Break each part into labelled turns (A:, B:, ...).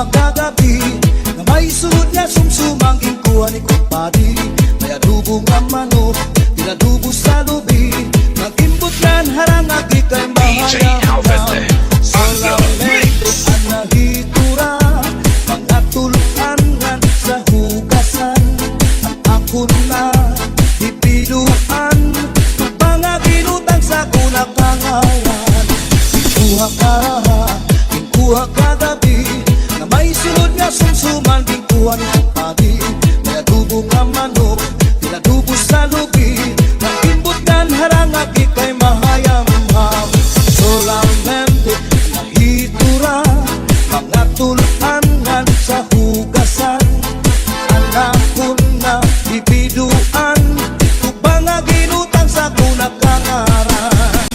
A: Buha kagabi na may sulod nga sumsumang ginkuha ni kumpadi. May adubo nga manok, tinadubo sa lubi. Nagimbutlan harang agi kay mahayang solamente ang nahitura. Mga tuluanan sa hugasan ang ako na ipiduan. Mga ginutang sa kunakangaran. Ginkuha kagabi na may sulod nga sumsuman. Ginkuha ni kumpadi. May adubo nga manok, tinadubo sa lubi. Nagimbutlan harang agi kay mahayam-ham. Solamente nahitura. Mga tuluanan sa hugasan ang ako na ibiduan. Tubang nga ginutang sa kunakangaran.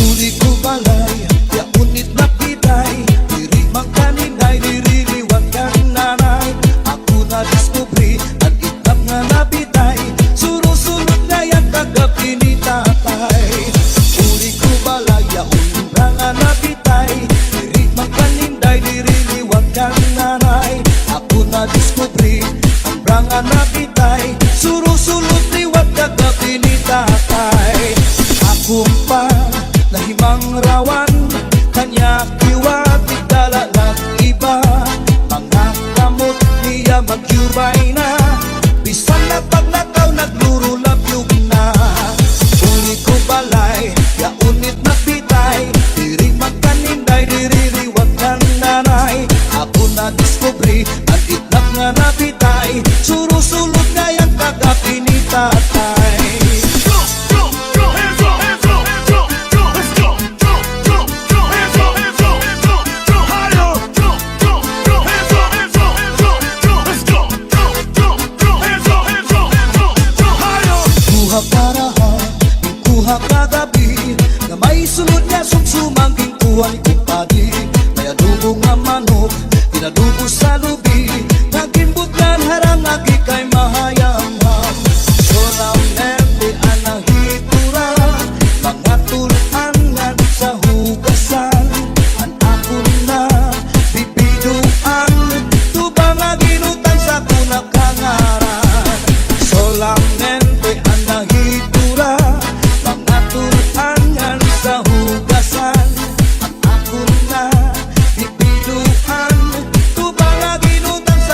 A: Uli ko balay, ya unit na pitay. Diri mang kaninay, diriliwag kang nanay. Ako na diskubri, ang itlap nga nabitay. Surusunod na yan kagabi ni tatay. Uli ko balay, ya unit nga nabitay. Diri mang kaninay, diriliwag kang nanay. Ako na diskubri, ang branga nabitay. Surusunod liwag kagabi ni tatay. Akong pa nahimang rawan, kanya kiwati dala ng iba. Mga kamot niya magyubay na, bisan na pagnakaw naglurulabyog na. Uli ko balay, ya unit na pitay. Diri magkaninday, diririwag ng nanay. Ako na diskubri, ang itlap nga napitay. Surusulot nga yan kagabi ni tatay. Kuha parahan, kuha kagabi na may sulod nga sumsumang ginkuha ni kumpadi. May adubo nga manok, tinadubo sa lubi. Nagimbutlan harang agi kay mahayam-ham. Solamente ang nahitura. Mga tuluanan sa hugasan ang ako na bibiduan. Tubang nga ginutang sa kunakangaran. Solamente ang nahitura. Mga tuluanan sa hugasan ang ako na bibiduan. Tubang nga ginutang sa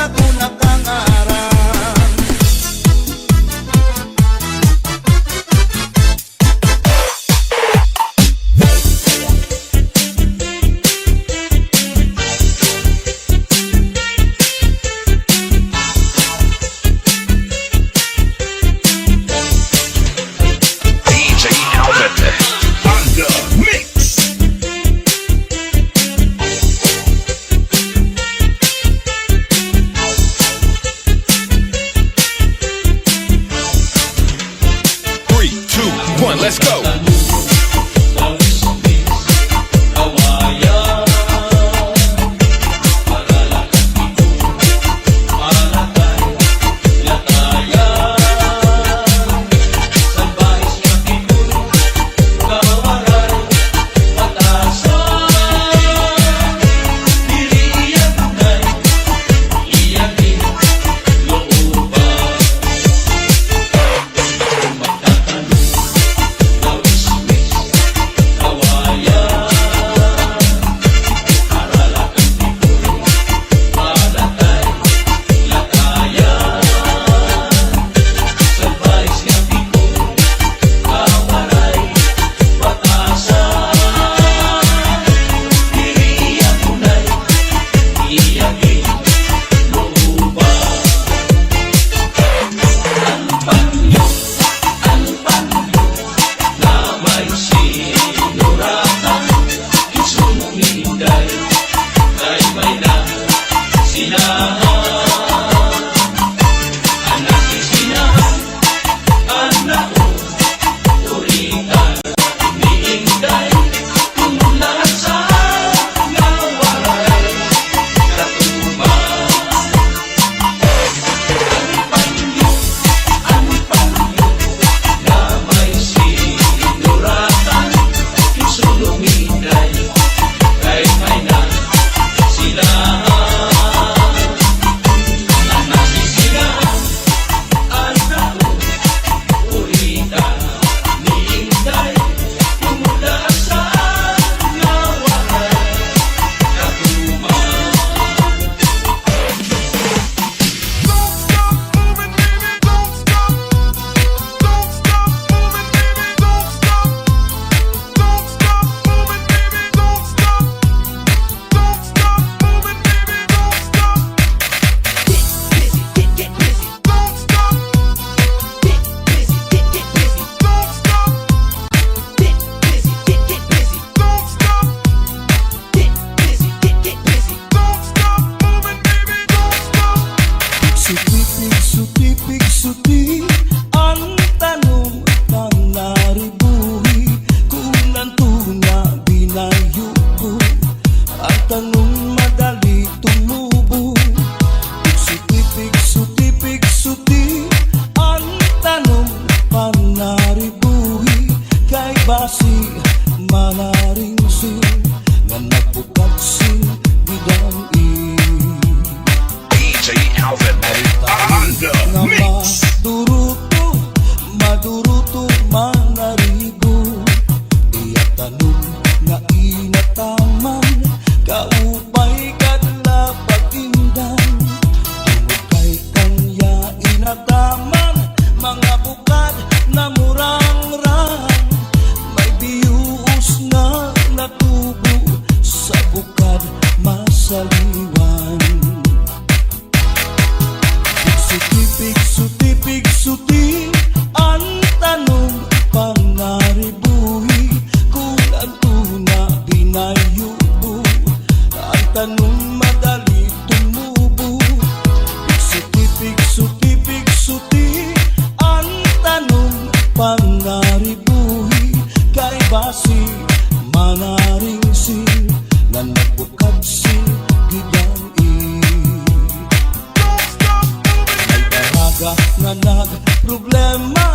A: nga nagproblema.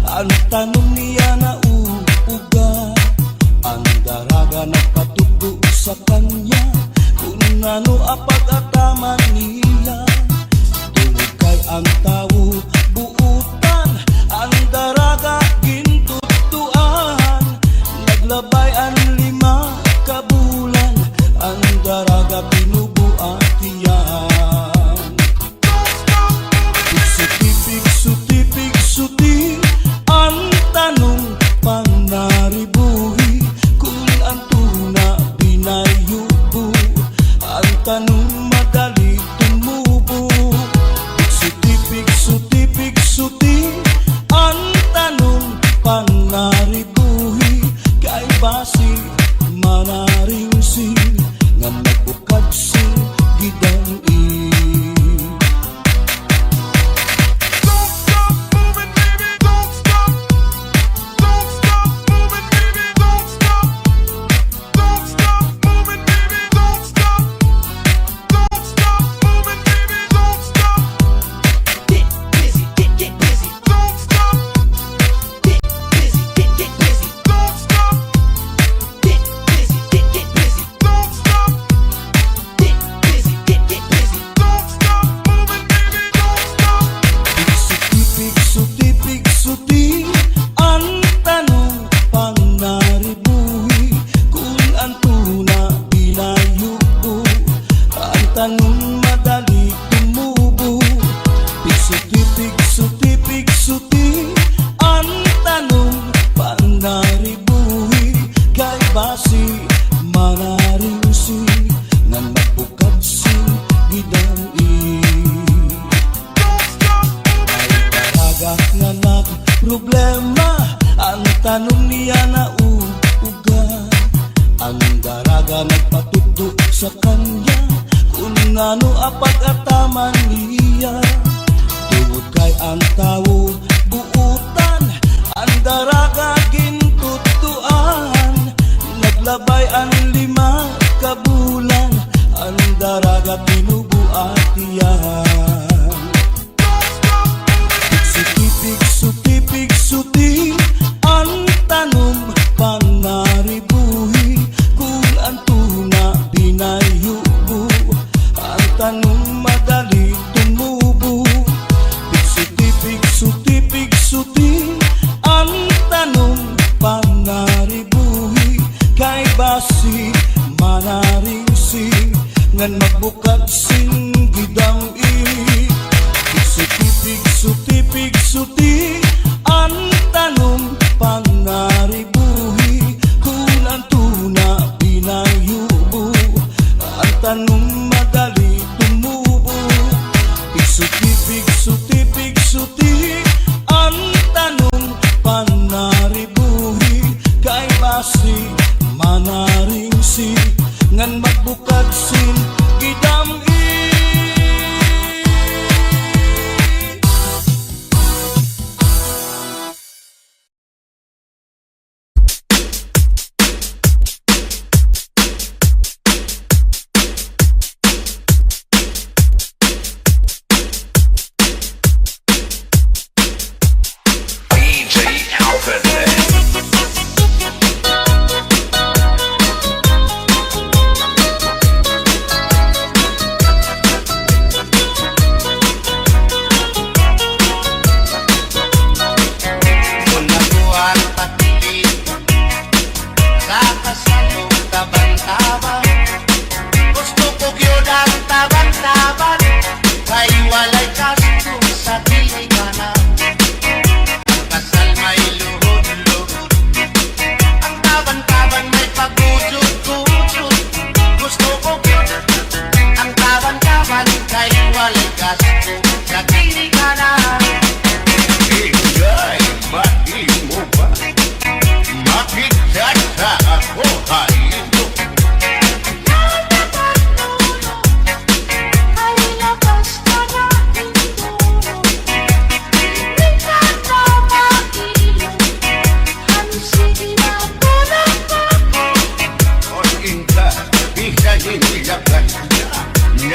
A: Ang tanong niya na uuga, ang daraga nagpatuto sa kanya kung ano apag-ataman niya. Tungod kay ang tao buutan, ang daraga gintutuan. Naglabay ang 5 ka bulan, ang daraga pinubuatian. Pigsuti, ang tanong panaribuhi kung ang tuna binayubo, ang tanong madali tumubo. Pigsuti, ang tanong panaribuhi kay basi manaring sing nga nagbukad sing gidang-i. Pigsuti, ang tanong panaribuhi kung ang tuna binayubo, ang tanong madali tumubo. Pigsuti, ang tanong panaribuhi kay basi manaring sing nga nagbukad sing gidang-i. Nga nagproblema, ang tanong niya na uuga, ang daraga nagpatuto sa kanya kung ano apag-ataman niya. Tungod kay ang tao buutan, ang daraga gintutuan. Naglabay ang 5 ka bulan, ang daraga pinubuatian. Pigsuti, ang tanong panaribuhi kung ang tuna binayubo, ang tanong madali tumubo. Pigsuti, ang tanong panaribuhi kay basi manaring sing ngan magbukad sing gidang-i. Pigsuti, ang tanong panaribuhi kung ang tuna binayubo, ang tanong madali tumubo. Pigsuti, ang tanong panaribuhi kay basi manaring sing ngan magbukad sing gidang-i.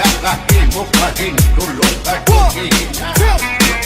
B: Nakahimo pa rin tulog at hihina.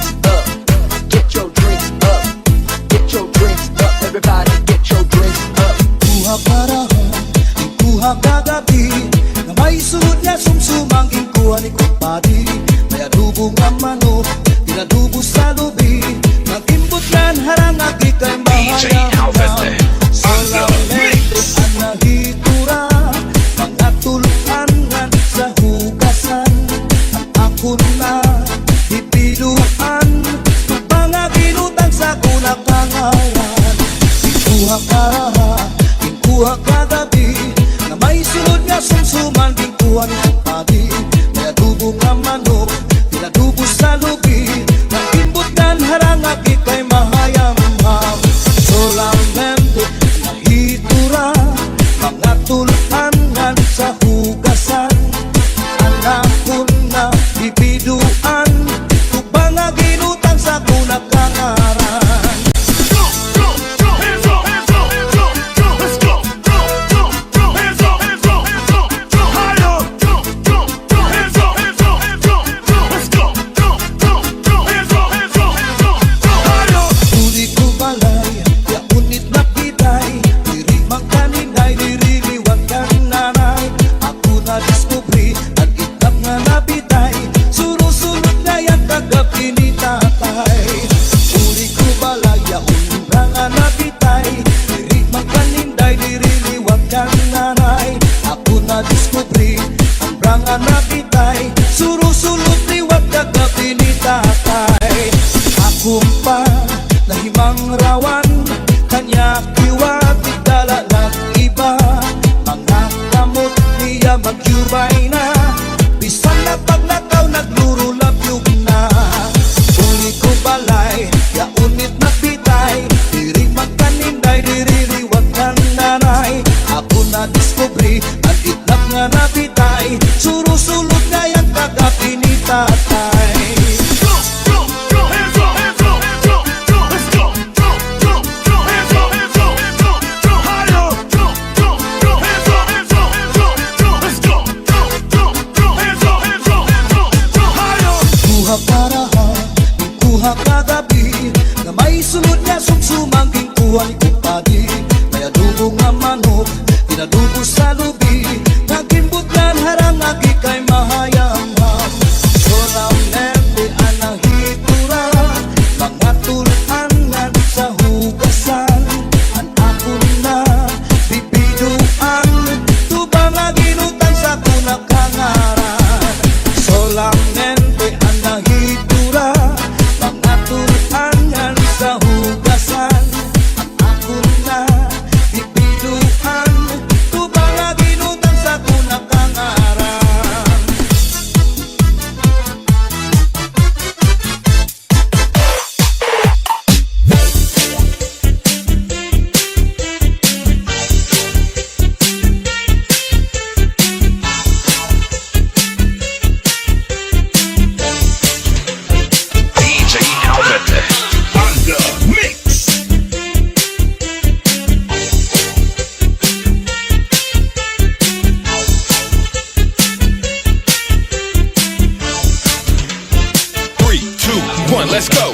C: drinks up. Get your drinks up. Get your drinks up. Everybody get your drinks up.
A: Kuha parahan, kuha kagabi Na may sunod niya sumsumang kuha ni kumpadi May adubo nga manok, tinadubo sa lubi Nag-imbutlan harang agi kay mahayang Solamente ang nahitura Mga tuluanan sa hugasan Ang ako na hipiluan Mga ginutang sa kunakangaran Ikuha karaha, ikuha kagabi Na may sunod nga sumsuman Ikuha ni kumpadi May adubo nga manok, tinadubo sa lubi Nag-imbutlan harang agi kay mahayam-ham Solamente nahitura Mga tuluanan sa hugasan Anak ko na ibiduan Tubang nga ginutang sa kunakangaran Huli ko balay, ya unit na pitay Diri mang kaninay, diriliwag kang nanay Ako na diskubri, ang itlap nga nabitay Surusunod na yan kagabi ni tatay Huli ko balay, ya unit nga nabitay Diri mang kaninay, diriliwag kang nanay Ako na diskubri, ang branga nabitay Surusunod liwag kagabi ni tatay Akong pa nahimang rawan Kanya kiwati dala ng iba Mga kamot niya magyubay na Bisan na pag nakaw naglurulabyog na Uli ko balay, ya unit na pitay Diri magkaninday, diririwag ng nanay Ako na diskubri, ang itlap nga napitay Surusulot na yung kagabi ni tatay Kuha parahan, kuha kagabi Na may sunod niya sumsumang kuha ni kumpadi May adubo nga manok, tinadubo sa lubi Nagimbutlan harang agi kay mahayam-ham Solamente ang nahitura Mga tuluanan sa hugasan Ang ako na bibiduan Tubang nga ginutang sa kunakangaran Solamente ang nahitura Mga tuluanan sa hugasan Ang ako na bibiduan Tubang nga ginutang sa kunakangaran
D: DJ Alvin on the mix. Three, two, one, let's go.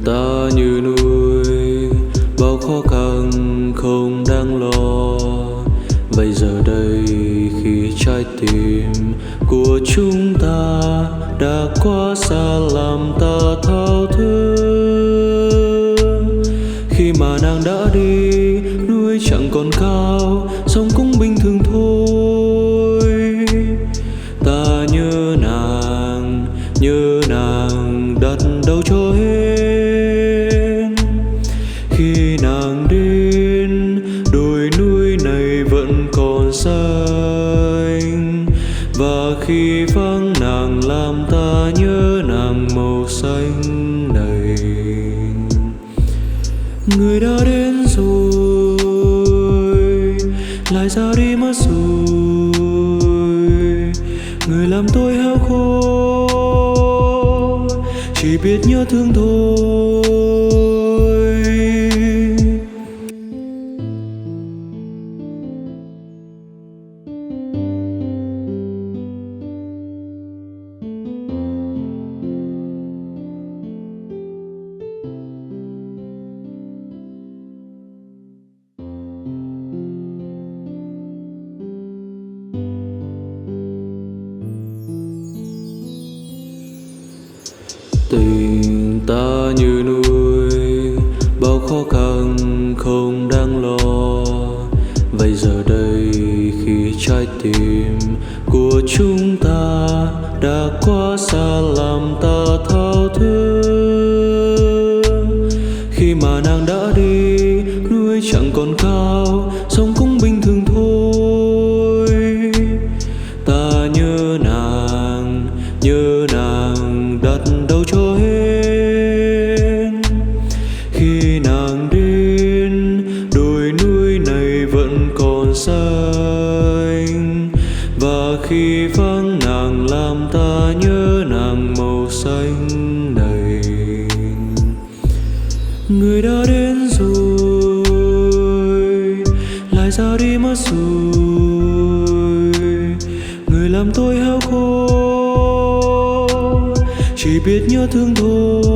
E: ta như núi, bao khó khăn không đáng lo. Vậy giờ đây khi trái tim của chúng ta đã quá xa làm ta thao thức. Khi mà nàng đã đi, núi chẳng còn cao, sông cũng bình thường thôi. Ta nhớ nàng đặt đâu cho hết. Khi nàng đến, đồi núi này vẫn còn xanh. Và khi vắng nàng làm ta nhớ nàng màu xanh này. Người đã đến rồi, lại ra đi mất rồi. Người làm tôi heo khô, chỉ biết nhớ thương thôi. Tình ta như núi, bao khó khăn không đáng lo. Vậy giờ đây khi trái tim của chúng ta đã quá xa làm ta thao thức. Khi mà nàng đã đi, núi chẳng còn cao, sông cũng bình thường thôi. Ta nhớ nàng đặt đâu cho hết. Khi nàng đến, đồi núi này vẫn còn xanh. Và khi vắng nàng làm ta nhớ nàng màu xanh này. Người đã đến rồi, lại ra đi mất rồi. Người làm tôi heo khô, chỉ biết nhớ thương thôi.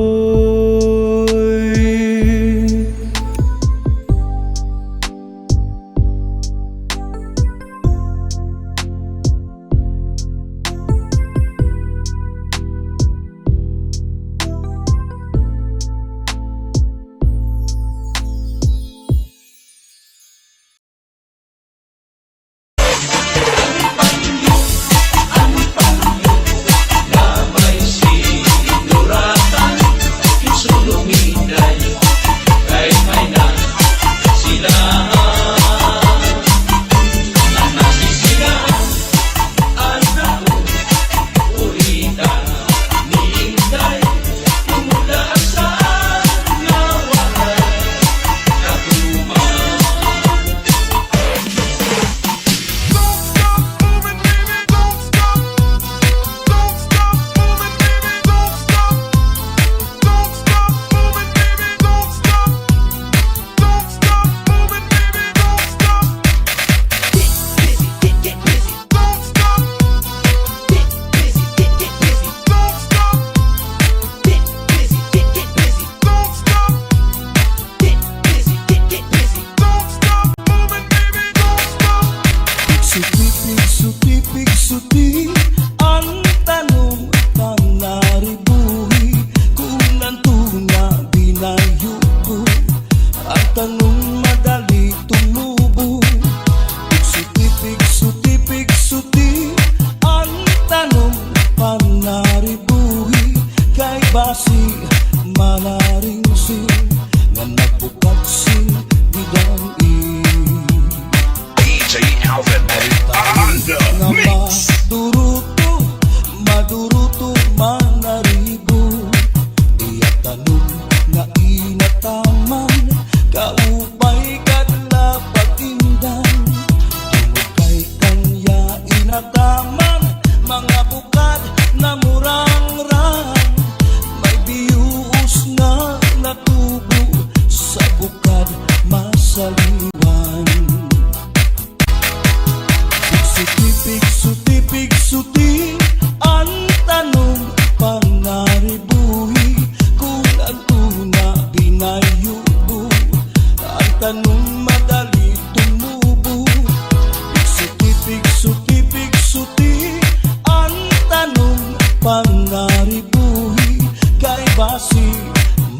A: panaribuhi kay basi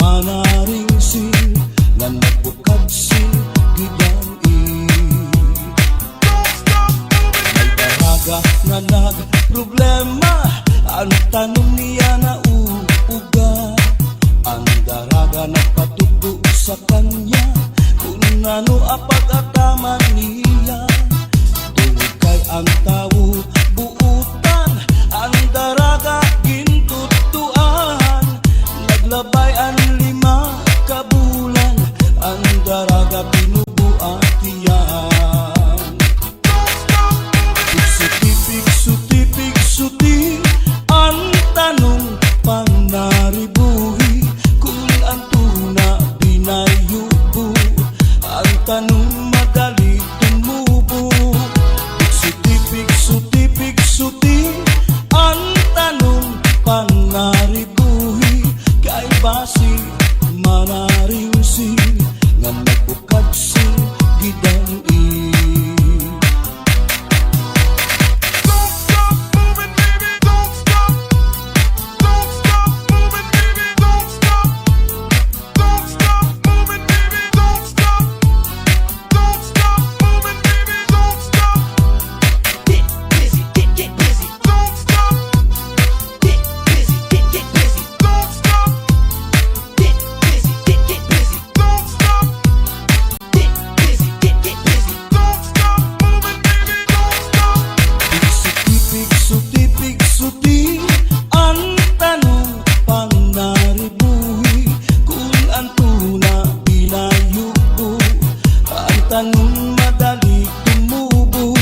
A: manaring sin nga nagbukad sin gidang-i. May daraga nga nagproblema, ang tanong niya na uuga. Ang daraga nagpatugo sa kanya kung ano apag-ataman niya. Tungod kay ang tao buutan, ang daraga gintutuan. Naglabay ang 5 ka bulan, ang daraga pinubuatian. Pigsuti, ang tanong panaribuhi kung ang tuna binayubo. Ang tanong madali tumubo. Pigsuti, ang tanong panaribuhi kay basi manaring sin nga nagbukad sin gidang-i. Pigsuti, ang tanong panaribuhi kung ang tuna binayubo. Ang tanong madali tumubo.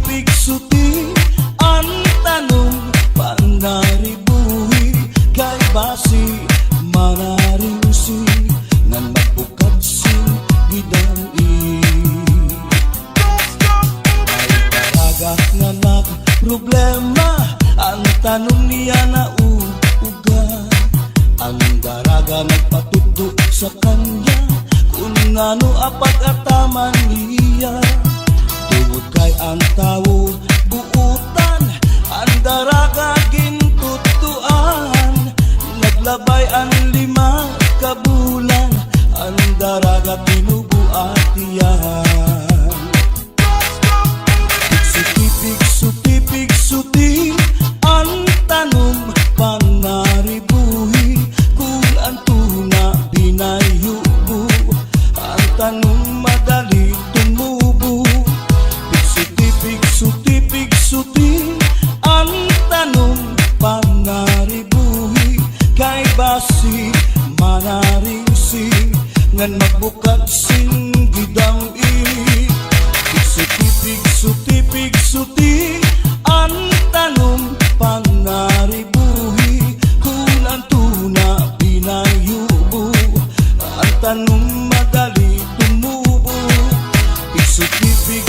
A: Pigsuti, ang tanong panaribuhi kay basi manaring sin nga magbukad sin gidang-i. Nga nagproblema, ang tanong niya na uuga. Ang daraga nagpatuto sa kanya kung ano apag-ataman niya. Tungod kay ang tao buutan, ang daraga gintutuan. Naglabay ang 5 ka bulan, ang daraga pinubuatian. Pigsuti, ang tanong panaribuhi kung ang tuna binayubo. Ang tanong madali tumubo. Pigsuti, ang tanong panaribuhi kay basi manaring sin nga magbukad sin gidang-i. Pigsuti, ang tanong panaribuhi kung ang tuna binayubo. Ang tanong madali tumubo. Pigsuti,